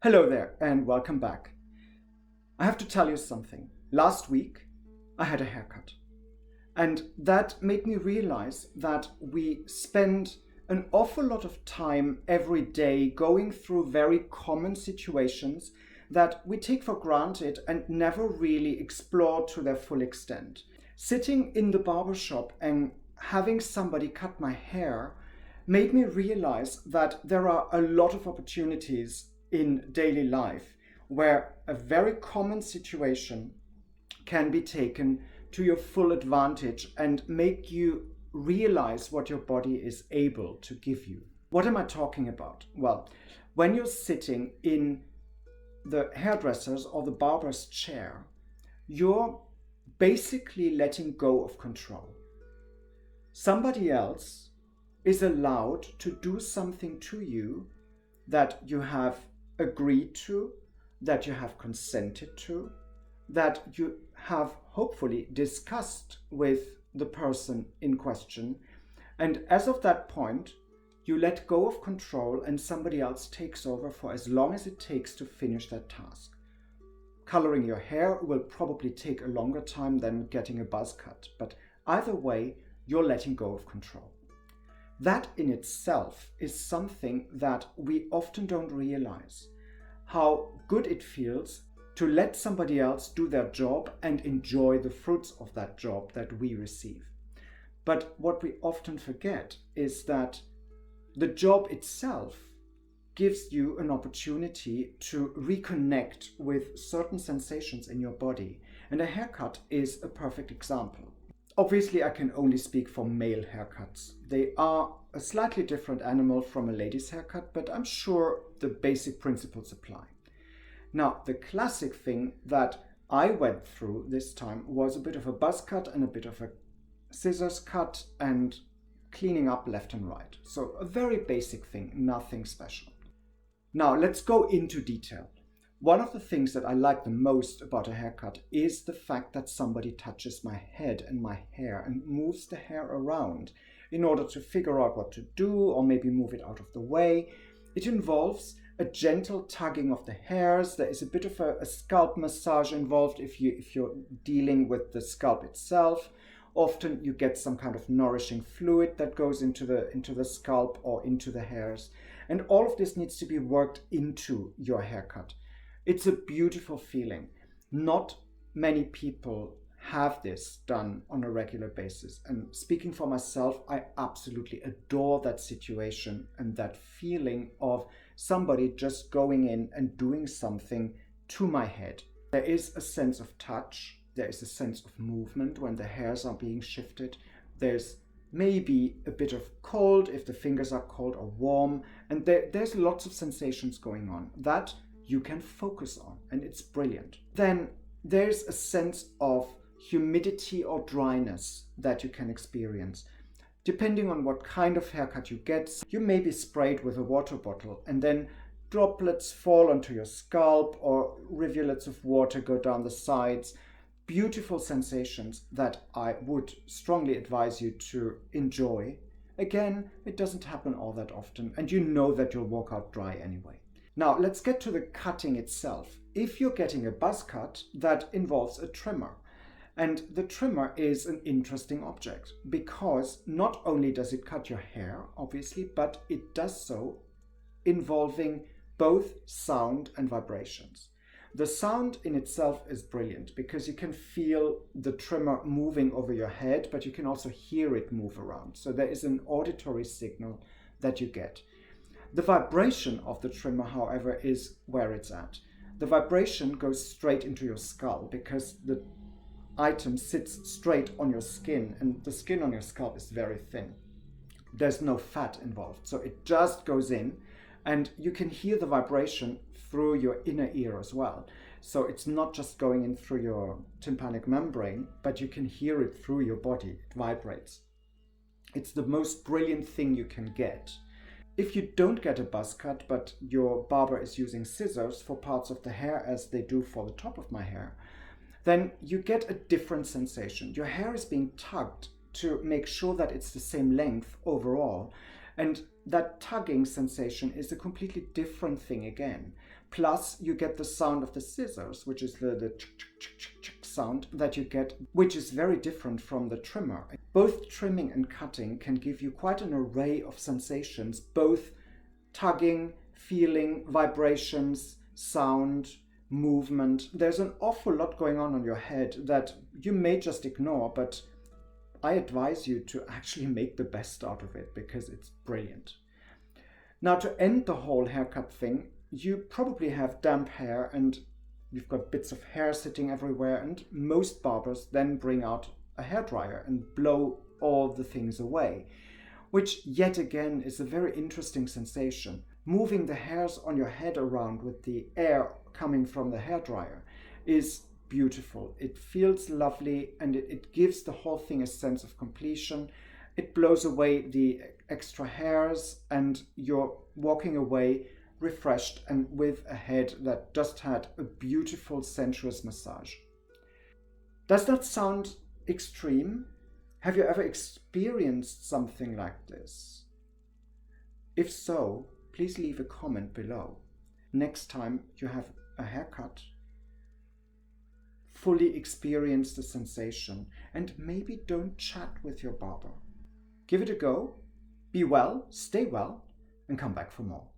Hello there and welcome back. I have to tell you something. Last week I had a haircut, and that made me realize that we spend an awful lot of time every day going through very common situations that we take for granted and never really explore to their full extent. Sitting in the barbershop and having somebody cut my hair made me realize that there are a lot of opportunities in daily life where a very common situation can be taken to your full advantage and make you realize what your body is able to give you. What am I talking about? Well, when you're sitting in the hairdresser's or the barber's chair, you're basically letting go of control. Somebody else is allowed to do something to you that you have agreed to, that you have consented to, that you have hopefully discussed with the person in question. And as of that point, you let go of control and somebody else takes over for as long as it takes to finish that task. Coloring your hair will probably take a longer time than getting a buzz cut, but either way, you're letting go of control. That in itself is something that we often don't realize, how good it feels to let somebody else do their job and enjoy the fruits of that job that we receive. But what we often forget is that the job itself gives you an opportunity to reconnect with certain sensations in your body, and a haircut is a perfect example. Obviously, I can only speak for male haircuts. They are a slightly different animal from a lady's haircut, but I'm sure the basic principles apply. Now, the classic thing that I went through this time was a bit of a buzz cut and a bit of a scissors cut and cleaning up left and right. So a very basic thing, nothing special. Now, let's go into detail. One of the things that I like the most about a haircut is the fact that somebody touches my head and my hair and moves the hair around in order to figure out what to do or maybe move it out of the way. It involves a gentle tugging of the hairs. There is a bit of a scalp massage involved if you're dealing with the scalp itself. Often you get some kind of nourishing fluid that goes into the scalp or into the hairs. And all of this needs to be worked into your haircut. It's a beautiful feeling. Not many people have this done on a regular basis. And speaking for myself, I absolutely adore that situation and that feeling of somebody just going in and doing something to my head. There is a sense of touch. There is a sense of movement when the hairs are being shifted. There's maybe a bit of cold if the fingers are cold or warm. And there's lots of sensations going on that you can focus on, and it's brilliant. Then there's a sense of humidity or dryness that you can experience. Depending on what kind of haircut you get, you may be sprayed with a water bottle and then droplets fall onto your scalp or rivulets of water go down the sides. Beautiful sensations that I would strongly advise you to enjoy. Again, it doesn't happen all that often, and you know that you'll walk out dry anyway. Now, let's get to the cutting itself. If you're getting a buzz cut, that involves a trimmer. And the trimmer is an interesting object because not only does it cut your hair, obviously, but it does so involving both sound and vibrations. The sound in itself is brilliant because you can feel the trimmer moving over your head, but you can also hear it move around. So there is an auditory signal that you get. The vibration of the trimmer, however, is where it's at. The vibration goes straight into your skull because the item sits straight on your skin, and the skin on your scalp is very thin. There's no fat involved, so it just goes in, and you can hear the vibration through your inner ear as well. So it's not just going in through your tympanic membrane, but you can hear it through your body. It vibrates. It's the most brilliant thing you can get. If you don't get a buzz cut, but your barber is using scissors for parts of the hair as they do for the top of my hair, then you get a different sensation. Your hair is being tugged to make sure that it's the same length overall. And that tugging sensation is a completely different thing again. Plus, you get the sound of the scissors, which is the sound that you get, which is very different from the trimmer. Both trimming and cutting can give you quite an array of sensations, both tugging, feeling, vibrations, sound, movement. There's an awful lot going on your head that you may just ignore, but I advise you to actually make the best out of it because it's brilliant. Now, to end the whole haircut thing, you probably have damp hair and you've got bits of hair sitting everywhere, and most barbers then bring out a hairdryer and blow all the things away, which yet again is a very interesting sensation. Moving the hairs on your head around with the air coming from the hairdryer is beautiful. It feels lovely, and it gives the whole thing a sense of completion. It blows away the extra hairs, and you're walking away refreshed and with a head that just had a beautiful sensuous massage. Does that sound extreme? Have you ever experienced something like this? If so, please leave a comment below. Next time you have a haircut, fully experience the sensation, and maybe don't chat with your barber. Give it a go, be well, stay well, and come back for more.